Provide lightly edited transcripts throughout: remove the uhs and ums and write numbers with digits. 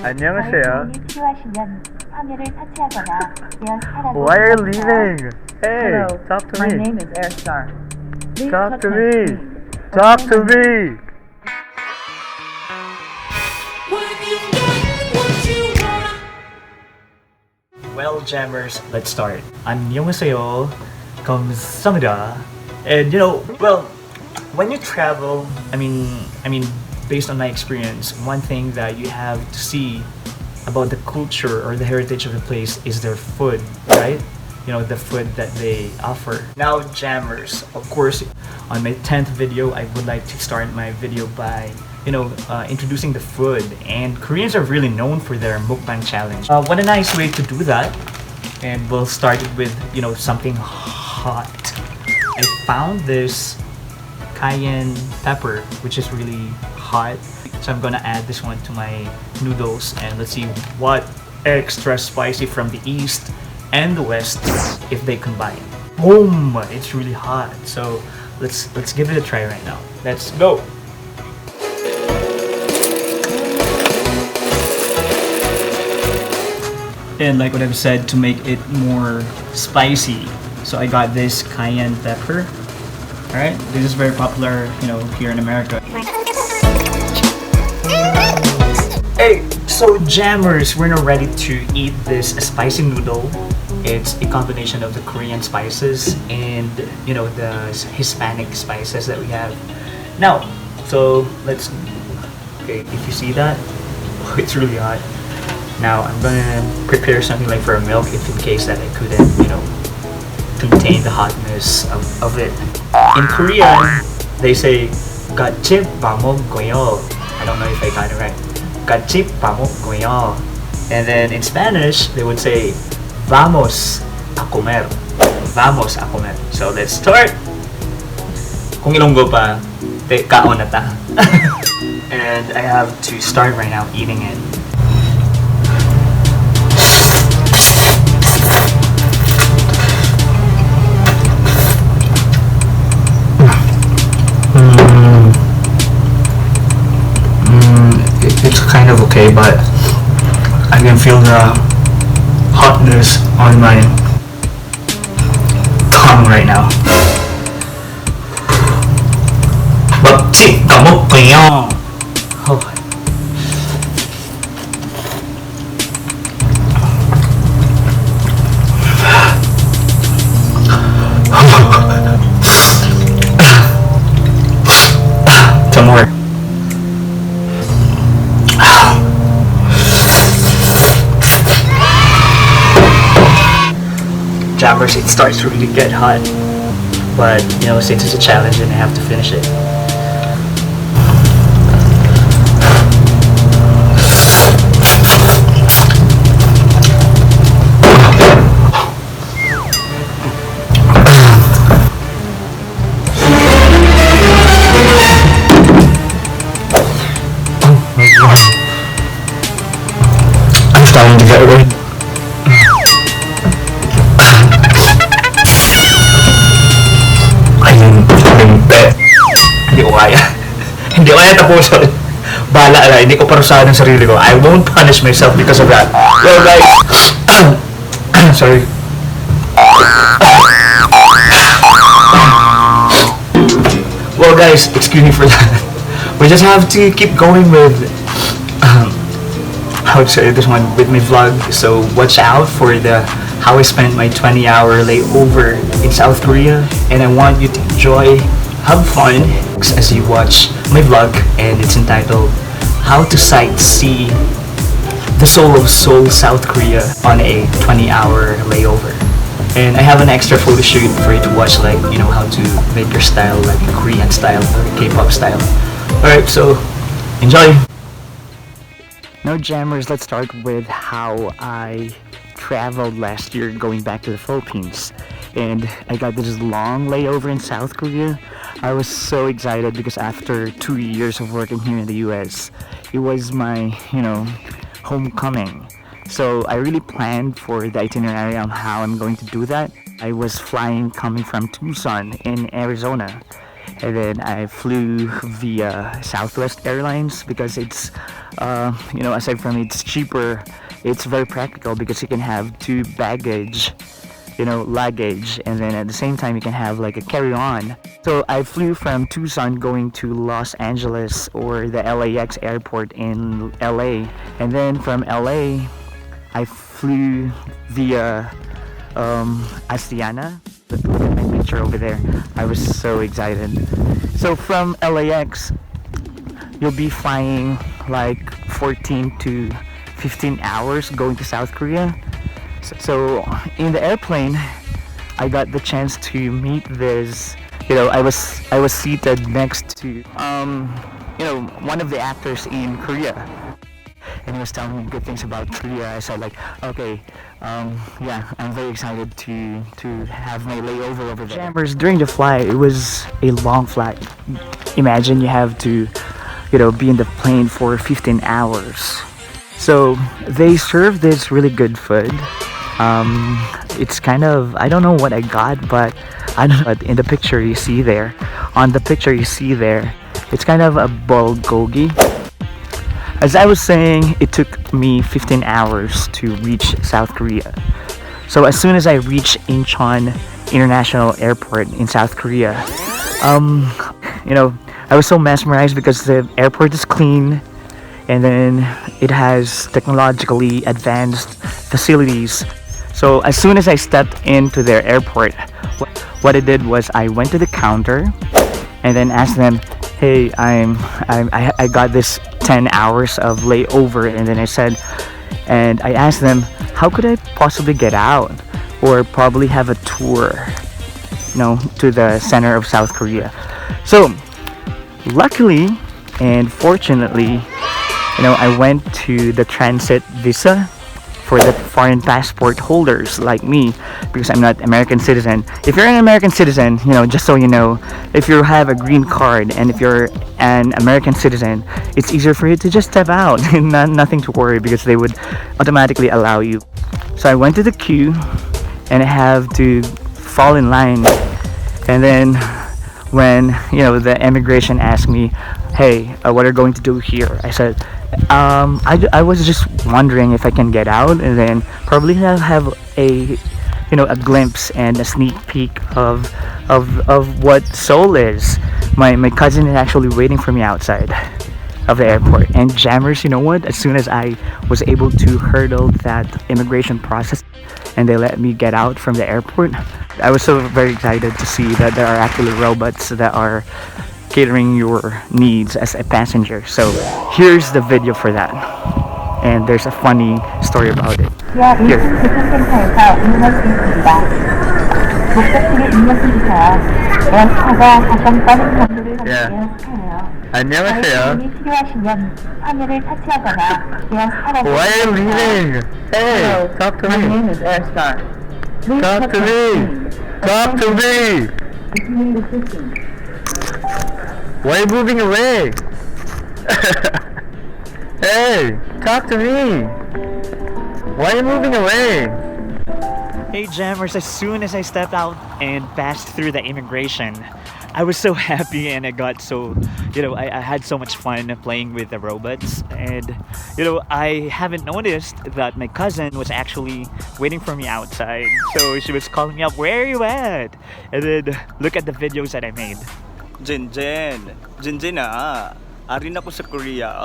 안녕하세요. 도움이 필요하시면 화면을 터치하거나 대화하라고 Why are you leaving? Hey, Hello, talk to my me. name is Airstar. Please Talk to touch my me. screen. Talk to me. Well, jammers, let's start. 안녕하세요. 감사합니다. And well, when you travel, I mean, based on my experience, one thing that you have to see about the culture or the heritage of the place is their food, right? The food that they offer. Now, jammers, of course, on my 10th video, I would like to start my video by introducing the food. And Koreans are really known for their mukbang challenge. What a nice way to do that. And we'll start it with something hot. I found this cayenne pepper, which is really hot. So I'm gonna add this one to my noodles, and let's see what extra spicy from the east and the west if they combine. Boom! It's really hot. So let's give it a try right now. Let's go. And like what I've said, to make it more spicy, so I got this cayenne pepper. Alright, this is very popular, here in America. Hey, so jammers, we're now ready to eat this spicy noodle. It's a combination of the Korean spices and the Hispanic spices that we have. Now, so okay, if you see that, it's really hot. Now I'm gonna prepare something like for a milk, if in case that I couldn't, contain the hotness of it. In Korean, they say "갓집 밥 먹고요." I don't know if I got it right. "갓집 밥 먹고요." And then in Spanish, they would say "Vamos a comer." Vamos a comer. So let's start. Kung ilonggo pa, kaon na ta. And I have to start right now eating it. It's kind of okay, but I can feel the hotness on my tongue right now. 먹지 까먹고요. Some more. Jammers, it starts to really get hot, but since it's a challenge and I have to finish it. I'm starting to get red. Hindi ko kaya. Hindi ko kaya tapusin. Bahala na, hindi ko parusahan ng sarili ko. I won't punish myself because of that. Well guys, sorry. Well guys, excuse me for that. We just have to keep going with how to say this one, with my vlog. So watch out for the how I spent my 20-hour layover in South Korea, and I want you to enjoy, have fun as you watch my vlog, and it's entitled How to Sightsee the Seoul of Seoul, South Korea on a 20-hour layover. And I have an extra photo shoot for you to watch, like how to make your style like a Korean style or K-pop style. Alright, so enjoy! Now jammers, let's start with how I traveled last year going back to the Philippines. And I got this long layover in South Korea. I was so excited because after 2 years of working here in the US, it was my, homecoming. So I really planned for the itinerary on how I'm going to do that. I was coming from Tucson in Arizona. and then I flew via Southwest Airlines because it's, aside from it's cheaper, it's very practical because you can have two baggage, luggage, and then at the same time you can have like a carry-on. So I flew from Tucson going to Los Angeles or the LAX airport in LA, and then from LA I flew via Asiana. Look at my picture over there. I was so excited. So from LAX you'll be flying like 14 to 15 hours going to South Korea. So in the airplane, I got the chance to meet this. I was seated next to one of the actors in Korea, and he was telling me good things about Korea. I said like, okay, yeah, I'm very excited to have my layover over there. Jammers, during the flight, it was a long flight. Imagine you have to, be in the plane for 15 hours. So they serve this really good food. It's kind of, I don't know what I got, but I don't know. In the picture you see there, it's kind of a bulgogi. As I was saying, it took me 15 hours to reach South Korea. So as soon as I reached Incheon International Airport in South Korea, I was so mesmerized because the airport is clean, and then it has technologically advanced facilities. So as soon as I stepped into their airport, what I did was I went to the counter and then asked them, hey, I got this 10 hours of layover, and then I asked them, how could I possibly get out or probably have a tour, to the center of South Korea. So luckily and fortunately, I went to the transit visa for the foreign passport holders like me, because I'm not American citizen. If you're an American citizen, just so you know, if you have a green card and if you're an American citizen, it's easier for you to just step out and nothing to worry because they would automatically allow you. So I went to the queue and I have to fall in line, and then when the immigration asked me, hey, what are you going to do here? I said, I was just wondering if I can get out and then probably have a glimpse and a sneak peek of what Seoul is. My cousin is actually waiting for me outside of the airport. And jammers, you know what? As soon as I was able to hurdle that immigration process and they let me get out from the airport, I was so very excited to see that there are actually robots that are catering your needs as a passenger. So here's the video for that, and there's a funny story about it. Here. 교통센터에서 입력이 있습니다. 목적지를 입력해주세요. 에어스타가 가장 빠른 경로를 가는 Yeah. 에어스타예요. 안녕하세요. 자율주행이 필요하시면 화면을 타치하거나 에어스타라고 Why are you leaving? Hey, talk to My me. name is Airstar. Please Talk to me. Talk to me. Beginning the system. Why are you moving away? Hey, talk to me. Why are you moving away? Hey jammers, as soon as I stepped out and passed through the immigration, I was so happy, and I got so, I had so much fun playing with the robots. And, I haven't noticed that my cousin was actually waiting for me outside. So she was calling me up, where are you at? And then look at the videos that I made. Jen, arin ako sa Korea.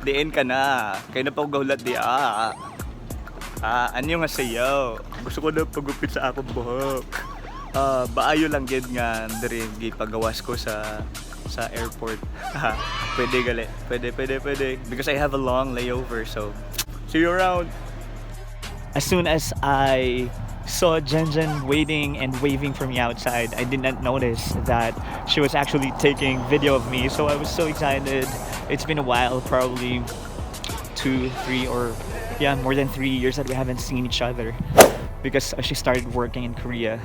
Diin ka na. Kaya na pa gahulat di. Anyo nga sayo. Gusto ko na pagupit sa akong buhok. Baayo lang gid nga diri gipagawas ko sa airport. Pwede gali. Pwede. Because I have a long layover, so see you around. As soon as I saw Jen waiting and waving for me outside, I did not notice that she was actually taking video of me. So I was so excited. It's been a while, probably 2, 3, or more than 3 years that we haven't seen each other, because she started working in Korea.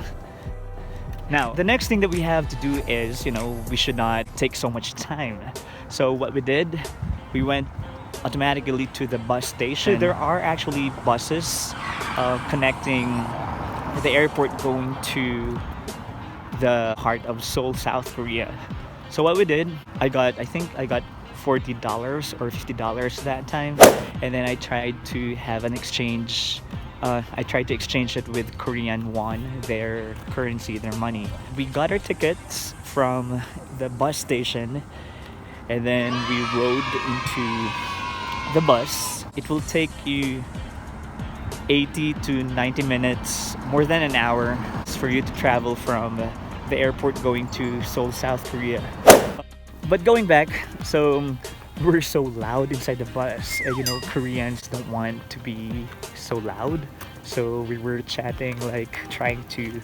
Now, the next thing that we have to do is, we should not take so much time. So what we did, we went automatically to the bus station. There are actually buses connecting the airport going to the heart of Seoul, South Korea. So what we did, I think I got $40 or $50 that time, and then I tried to have an exchange. I tried to exchange it with Korean won, their currency, their money. We got our tickets from the bus station, and then we rode into the bus. It will take you 80 to 90 minutes, more than an hour, for you to travel from the airport going to Seoul, South Korea. But going back, so we're so loud inside the bus, and you know, Koreans don't want to be so loud, so we were chatting, like trying to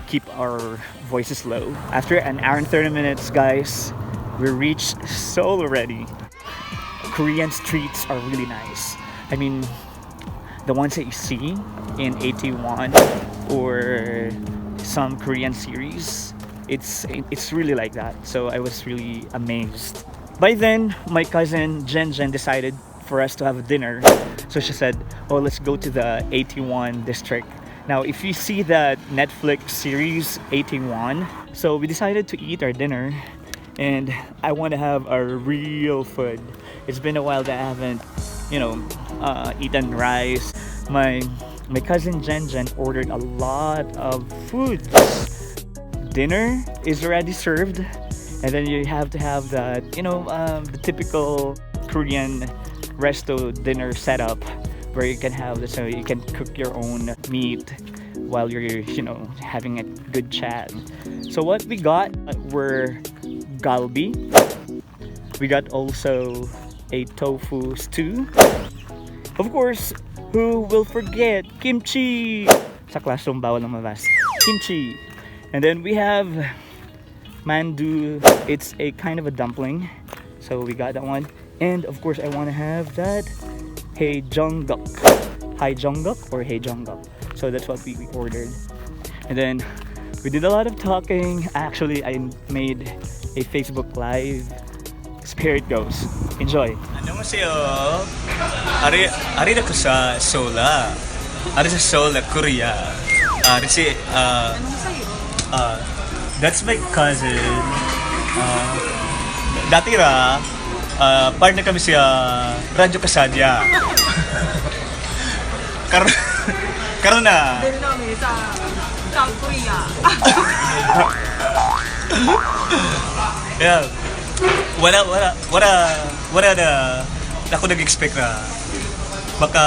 keep our voices low. After an hour and 30 minutes, guys, we reached Seoul already. Korean streets are really nice. I mean, the ones that you see in 81 or some Korean series, it's really like that. So I was really amazed. By then, my cousin Jen decided for us to have dinner. So she said, oh, let's go to the 81 district. Now, if you see that Netflix series 81, so we decided to eat our dinner, and I want to have a real food. It's been a while that I haven't, eaten rice. My cousin Jen ordered a lot of foods. Dinner is already served, and then you have to have that, the typical Korean resto dinner setup where you can have this, so you can cook your own meat while you're, having a good chat. So what we got were galbi. We got also a tofu stew. Of course, who will forget kimchi? Sa classroom bawal ng mabas. Kimchi. And then we have mandu. It's a kind of a dumpling. So we got that one. And of course, I want to have that haejonguk. Haejonguk or haejonguk. So that's what we ordered. And then we did a lot of talking. Actually, I made a Facebook Live. Spirit goes. Enjoy. 안녕하세요. Ari na ko sa Seoul. Ari sa Seoul, Korea. That's my cousin. Dati partner kami sa Radyo Kasadya. Karon na. Dahil namin sa South Korea. Yeah. Wala na ako nag-expect na baka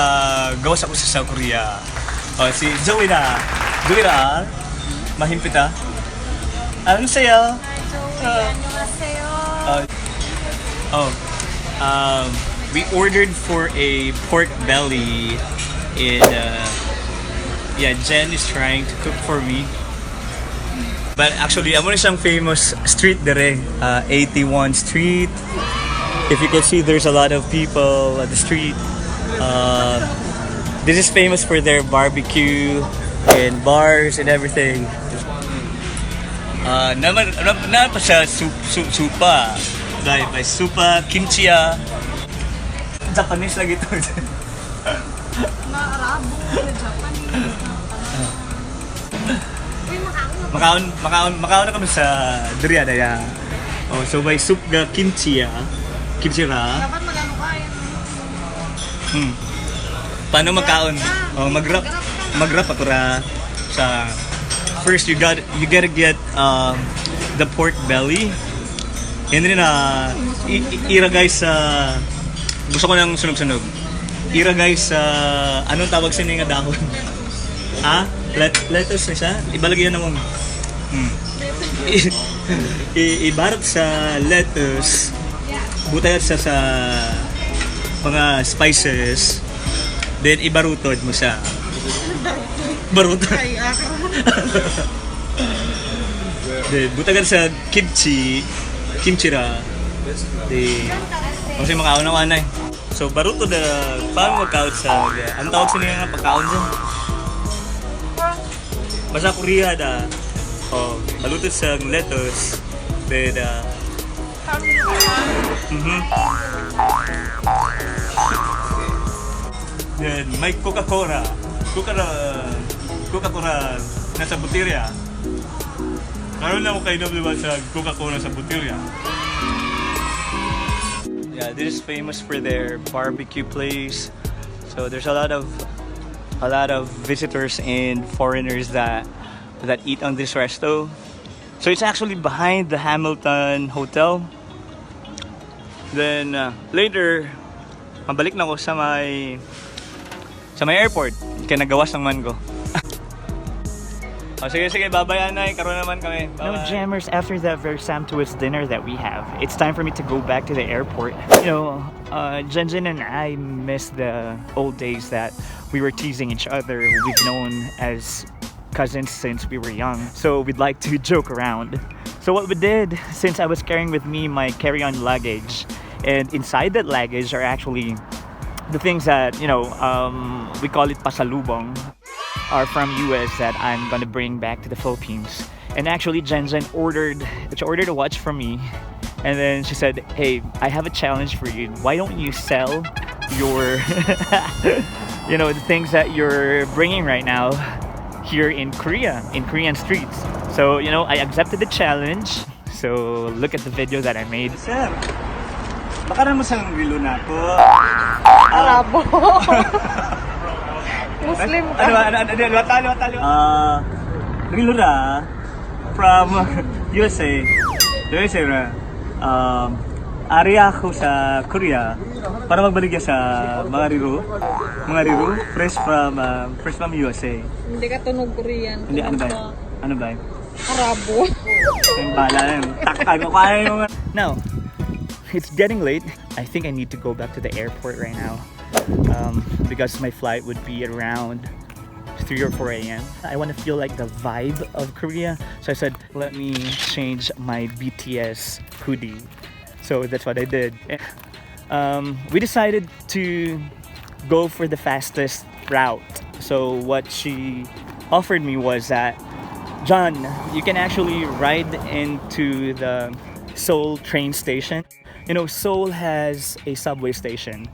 gawas ako sa South Korea. Si Joey na mahimpita. Ano sa'yo? We ordered for a pork belly, and Jen is trying to cook for me. But actually, amo na siyang famous street dere, 81 Street. If you can see, there's a lot of people at the street. This is famous for their barbecue and bars and everything. Naman pa siya supa. Dahil may supa, kimchi. Japanese lagi ito. Na-Arabo, na-Japanese. Makaon na kami sa durian ya. So may soup ga kimchi ra. Dapat magano kain. Paano magkaon? Mag-wrap ako ra sa first you gotta get the pork belly. And then iragay sa gusto ko ng sunog-sunog. Iragay sa anong tawag sa nga dahon? Lettuce na siya. Ibalagyan ng ibarat sa lettuce. Butayat sa mga spices. Then ibarutod mo siya. Barutod. Then butagan sa kimchi ra. Kasi makaon ng anay. So barutod paano magkaon sa ang tawag sa nga pagkaon dyan? Basta Korea balutod sa lettuce. Then Then may Coca-Cola. nasa butirya. Karoon lang ako kainom diba sa Coca-Cola sa butirya. Yeah, this is famous for their barbecue place. So there's a lot of visitors and foreigners that eat on this resto. So it's actually behind the Hamilton Hotel. Then later, mabalik na ako sa may airport. Kaya nagawas ng man ko. Oh, sige, babayan na. Karoon naman kami. No, Jammers, after that very sumptuous dinner that we have, it's time for me to go back to the airport. You know, Jen and I miss the old days that we were teasing each other. We've known as cousins since we were young, so we'd like to joke around. So what we did, since I was carrying with me my carry-on luggage, and inside that luggage are actually the things that, you know, we call it pasalubong, are from US that I'm gonna bring back to the Philippines. And actually Jen ordered a watch from me, and then she said, hey, I have a challenge for you. Why don't you sell your you know, the things that you're bringing right now here in Korea, in Korean streets. So, you know, I accepted the challenge. So look at the video that I made. Sir, baka naman sa rilo na ako. Arabo. Muslim ka. Talo. Rilo na from USA. USA na. Area ako sa Korea para magbalik sa mga riro fresh from USA. Hindi ka tunog Korean. Hindi, ano ba? Arabo. Ang bala yan. Takag ko kaya yung... Now, it's getting late. I think I need to go back to the airport right now, because my flight would be around 3 or 4 a.m. I want to feel like the vibe of Korea. So I said, let me change my BTS hoodie. So that's what I did. We decided to go for the fastest route. So what she offered me was that, John, you can actually ride into the Seoul train station. You know, Seoul has a subway station.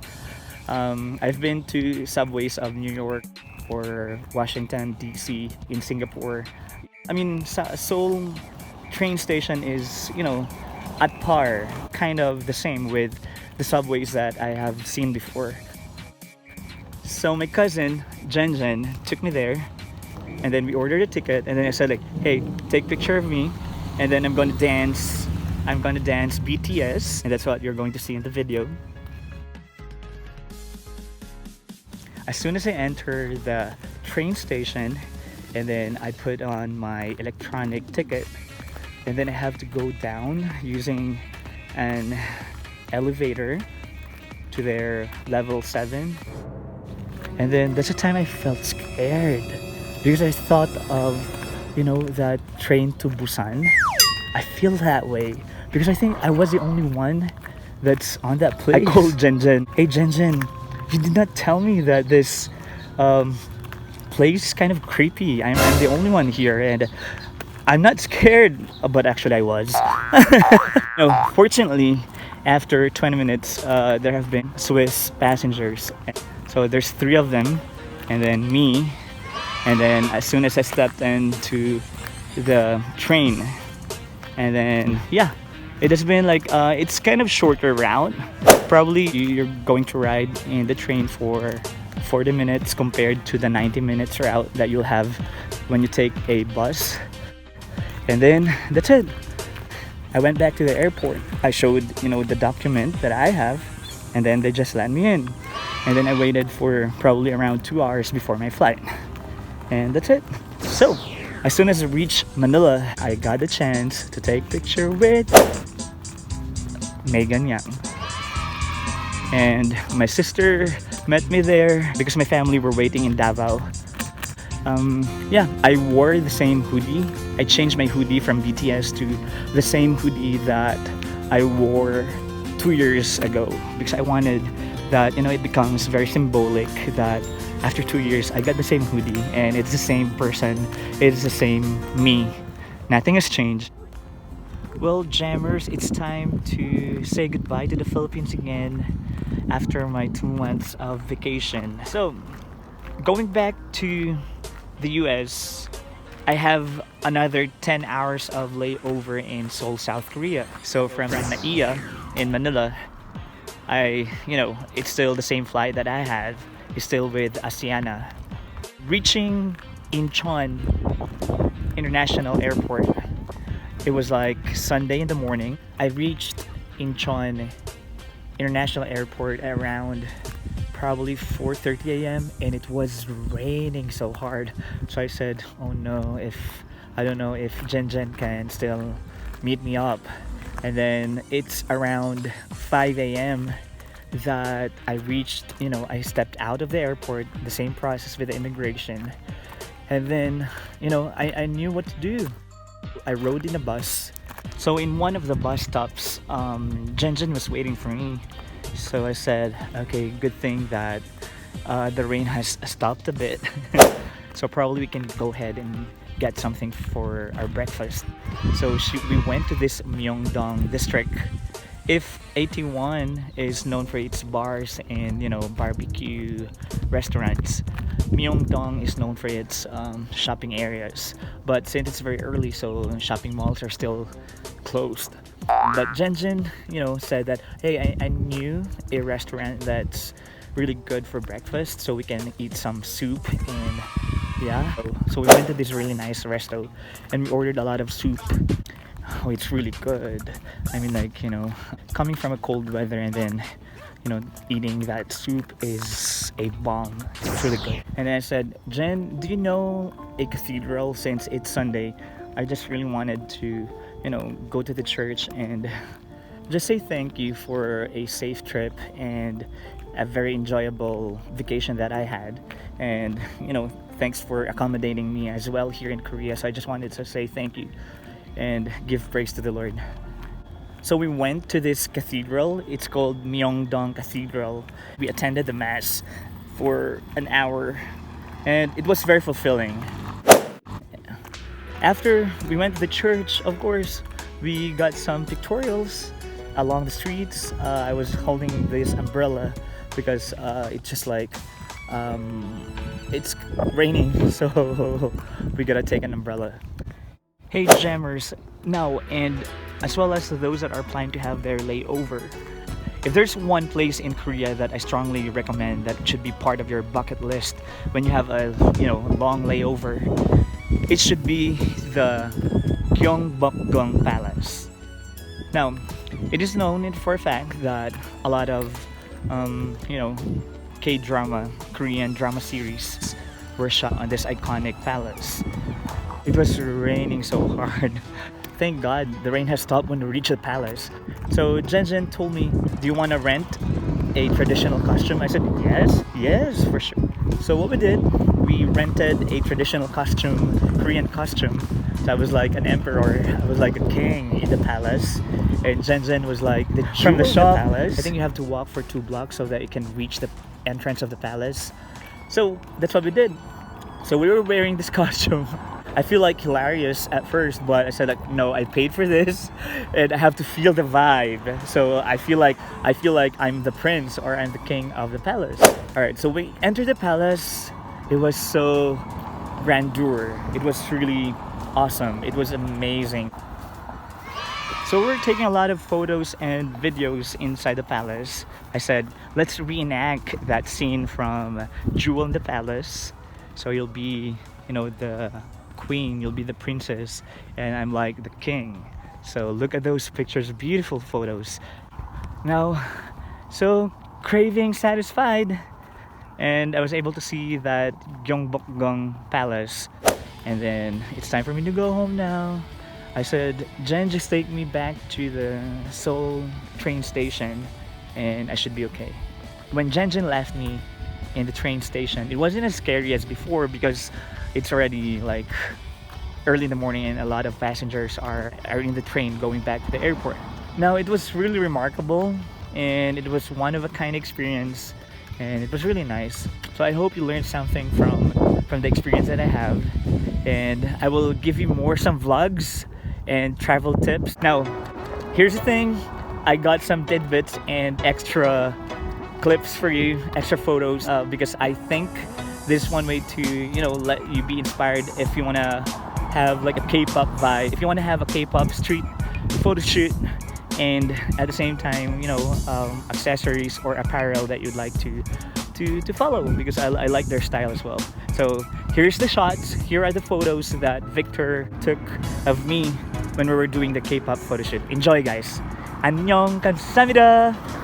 I've been to subways of New York or Washington, D.C., in Singapore. I mean, Seoul train station is, you know, at par, kind of the same with the subways that I have seen before. So my cousin, Jen, took me there, and then we ordered a ticket, and then I said like, hey, take picture of me, and then I'm gonna dance BTS, and that's what you're going to see in the video. As soon as I enter the train station, and then I put on my electronic ticket, and then I have to go down using an elevator to their level 7. And then that's the time I felt scared, because I thought of, you know, that train to Busan. I feel that way because I think I was the only one that's on that place. I called Jen. Hey Jen, you did not tell me that this place is kind of creepy. I'm the only one here, and I'm not scared, but actually I was. No, fortunately, after 20 minutes, there have been Swiss passengers. So there's 3 of them, and then me. And then as soon as I stepped into the train, and then yeah, it has been like it's kind of shorter route. Probably you're going to ride in the train for 40 minutes compared to the 90 minutes route that you'll have when you take a bus. And then that's it. I went back to the airport. I showed, you know, the document that I have, and then they just let me in. And then I waited for probably around 2 hours before my flight. And that's it. So, as soon as I reached Manila, I got the chance to take picture with Megan Yang. And my sister met me there because my family were waiting in Davao. Yeah, I wore the same hoodie. I changed my hoodie from BTS to the same hoodie that I wore 2 years ago because I wanted that, you know, it becomes very symbolic that after 2 years I got the same hoodie and it's the same person, it's the same me. Nothing has changed. Well, Jammers, it's time to say goodbye to the Philippines again after my 2 months of vacation. So, going back to the US, I have another 10 hours of layover in Seoul, South Korea. So from Naiya in Manila, it's still the same flight that I had. It's still with Asiana. Reaching Incheon International Airport, it was like Sunday in the morning. I reached Incheon International Airport around probably 4:30 a.m. and it was raining so hard. So I said, oh no, I don't know if Jen can still meet me up. And then it's around 5 a.m. that I reached, I stepped out of the airport, the same process with the immigration. And then, I knew what to do. I rode in a bus. So in one of the bus stops, Jen was waiting for me. So I said, okay, good thing that the rain has stopped a bit. So probably we can go ahead and get something for our breakfast. So we went to this Myeongdong district. If 81 is known for its bars and barbecue restaurants, Myeongdong is known for its shopping areas. But since it's very early, so shopping malls are still closed. But Jen, said that, hey, I knew a restaurant that's really good for breakfast, so we can eat some soup. And yeah, so we went to this really nice resto and we ordered a lot of soup. Oh, it's really good. I mean, coming from a cold weather and then eating that soup is a bomb. It's really good. And then I said, Jen, do you know a cathedral? Since it's Sunday, I just really wanted to go to the church and just say thank you for a safe trip and a very enjoyable vacation that I had. And thanks for accommodating me as well here in Korea. So I just wanted to say thank you and give praise to the Lord. So we went to this cathedral. It's called Myeongdong Cathedral. We attended the mass for an hour and it was very fulfilling. After we went to the church, of course, we got some pictorials along the streets. I was holding this umbrella because it's just like it's raining, so we gotta take an umbrella. Hey jammers, now and as well as those that are planning to have their layover, if there's one place in Korea that I strongly recommend that should be part of your bucket list when you have a long layover, it should be the Gyeongbokgung Palace. Now, it is known for a fact that a lot of K-drama, Korean drama series were shot on this iconic palace. It was raining so hard. Thank God the rain has stopped when we reached the palace. So Jen told me, do you want to rent a traditional costume? I said, yes, for sure. So what we did, we rented a traditional costume, Korean costume. So I was like an emperor, I was like a king in the palace. And Jen was like from the shop. Palace. I think you have to walk for 2 blocks so that you can reach the entrance of the palace. So that's what we did. So we were wearing this costume. I feel like hilarious at first, but I said no, I paid for this and I have to feel the vibe. So I feel like I'm the prince or I'm the king of the palace. Alright, so we entered the palace. It was so grandeur. It was really awesome. It was amazing. So we're taking a lot of photos and videos inside the palace. I said, let's reenact that scene from Jewel in the Palace. So you'll be, the queen, you'll be the princess, and I'm like the king. So look at those pictures, beautiful photos. Now, so craving satisfied, and I was able to see that Gyeongbokgung Palace. And then it's time for me to go home now. I said, Jen, just take me back to the Seoul train station and I should be okay. When Jen left me in the train station, it wasn't as scary as before because it's already like early in the morning and a lot of passengers are in the train going back to the airport. Now, it was really remarkable and it was one of a kind experience and it was really nice. So I hope you learned something from the experience that I have, and I will give you some vlogs and travel tips. Now, here's the thing, I got some tidbits and extra clips for you, extra photos, because I think this is one way to let you be inspired if you want to have like a K-pop vibe, if you want to have a K-pop street photo shoot, and at the same time, accessories or apparel that you'd like to follow, because I like their style as well. So here's the shots. Here are the photos that Victor took of me when we were doing the K-pop photo shoot. Enjoy, guys. 안녕, 감사합니다.